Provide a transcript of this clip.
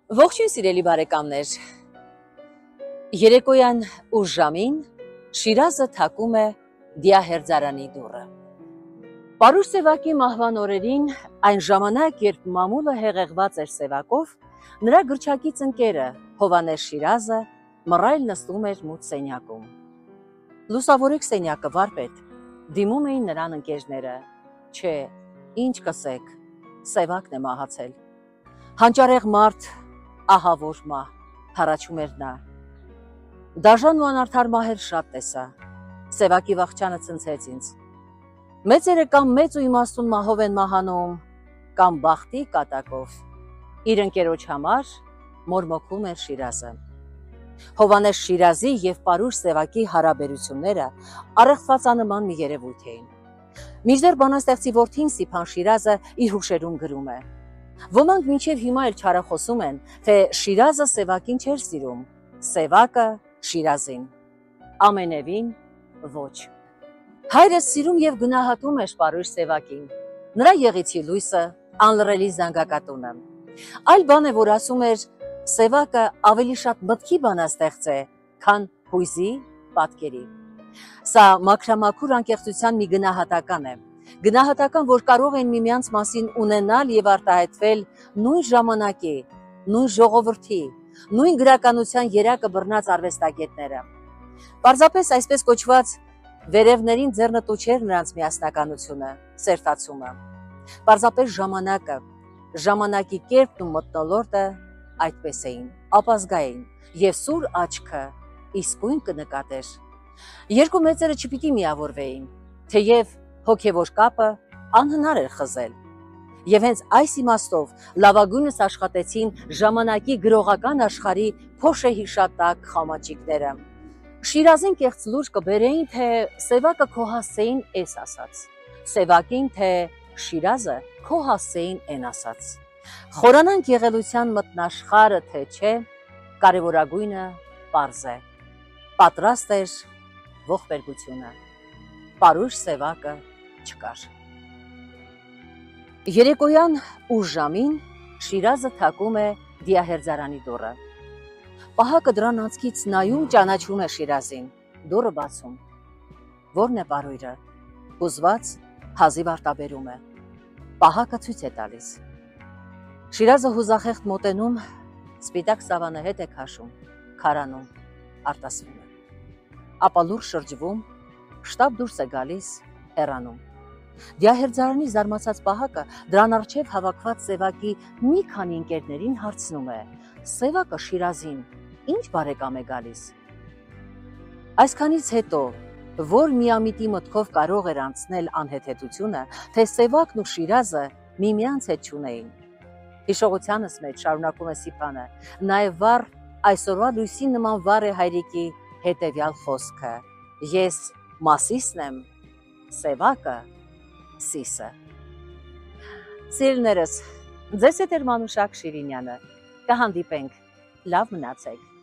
Ողջույն սիրելի բարեկամներ, երեկոյան ուշ ժամին Շիրազը թակում է դիահերձարանի դուռը։ Պարուշ Սևակի մահվան օրերին, այն ժամանակ, երբ մամուլը հեղեղված էր Սևակով, նրա գրչակից ընկերը Հովհաննես Շիրազը մռայլ նստում էր մութ սենյակում։ Լուսավորեք սենյակը, վարպետ, դիմում էին նրան ընկերները, չէ, ինչ կսեք, Սևակն է մահացել։ Հանճարեղ մարդ, ահավոր մահ, հառաչում էր նա։ Դաժան ու անարդար մահեր շատ տեսա, Սևակի վախճանը ցնցեց ինձ։ Մեծերը կամ մեծ ու իմաստուն մահով են մահանում, կամ բախտի կատակով։ Իր ընկերոջ համար մորմոքում էր Շիրազը։ Հովհաննես Շիրազի և Պարուշ Սևակի հարաբերությունները առեղծվածանման մի երևույթ էին։ Մինչդեռ բանաստեղծի որդին Սիփան Շիրազը իր հուշերում գրում է. Ոմանք մինչև հիմա էլ չարախոսում են, թե Շիրազը Սևակին չէր սիրում, Սևակը Շիրազին։ Ամենևին ոչ։ Հայրս սիրում և գնահատում էր Պարուշ Սևակին, նրա եղիցի լույսը, անլռելի զանգակատունը։ Այլ բան է, որ ասում էր Սևակը ավելի շատ մտքի բանաստեղծ է, քան հույզի, պատկերի։ Սա մաքրամաքուր անկեղծության մի գնահատական է։ Գնահատական, որ կարող են միմյանց մասին ունենալ և արտահայտվել նույն ժամանակի, նույն ժողովրդի, նույն գրականության երակը բռնած արվեստագետները։ Պարզապես այսպես կոչված վերևներին ձեռնտու չէր նրանց միասնականությունը, սերտացումը։ Պարզապես ժամանակը, ժամանակի կերպն ու մթնոլորտը այդպես էին, ապազգային, և սուր աչքը իսկույն կնկատեր։ Երկու մեծերը չպիտի միավորվեին, թեև հոգևոր կապը անհնար էր խզել։ Եվ հենց այս իմաստով լավագույնս աշխատեցին ժամանակի գրողական աշխարհի փոշեհիշատակ խամաճիկները։ Շիրազին կեղծ լուր կբերեին, թե Սևակը քո հասցեին էս ասաց, Սևակին, թե Շիրազը քո հասցեին են ասաց։ Խորանանք եղելության մտնաշխարհը, թե չէ, կարևորագույնը պարզ է։ Պատրաստ էր ողբերգությունը։ Պարուշ Սևակը չկար։ Երեկոյան ուշ ժամին Շիրազը թակում է դիահերձարանի դուռը։ Պահակը դրան անցքից նայում ճանաչում է Շիրազին, դուռը բացում։ Ո՞րն է պարույրը։ Հուզված հազիվ արտաբերում է։ Պահակը ցույց է տալիս։ Շիրազը հուզախեղտ մոտենում, սպիտակ սավանը հետ է քաշում, քարանում, արտասվում է։ Ապա լուրջ շրջվում, շտապ դուրս է գալիս, հեռանում։ Դիահերձարանի զարմացած Պահակը դրան առջև հավաքված Սևակի մի քանի ընկերներին հարցնում է. Սևակը Շիրազին ինչ բարեկամ է գալիս։ Այսքանից հետո, որ միամիտի մտքով կարող էր անցնել անհեթեթությունը, թե Սևակն ու Շիրազը միմյանց հետ չունեին։ Հիշողությանս մեջ, շարունակում է Սիփանը, նաև վառ այսօրվա լույսի նման վառ է հայրիկի հետևյալ խոսքը. Ես Մասիսն եմ, Սևակը Սիսը։ Սիրելիներս, ձեզ հետ էր Մանուշակ Շիրինյանը։ Կհանդիպենք, լավ մնացեք։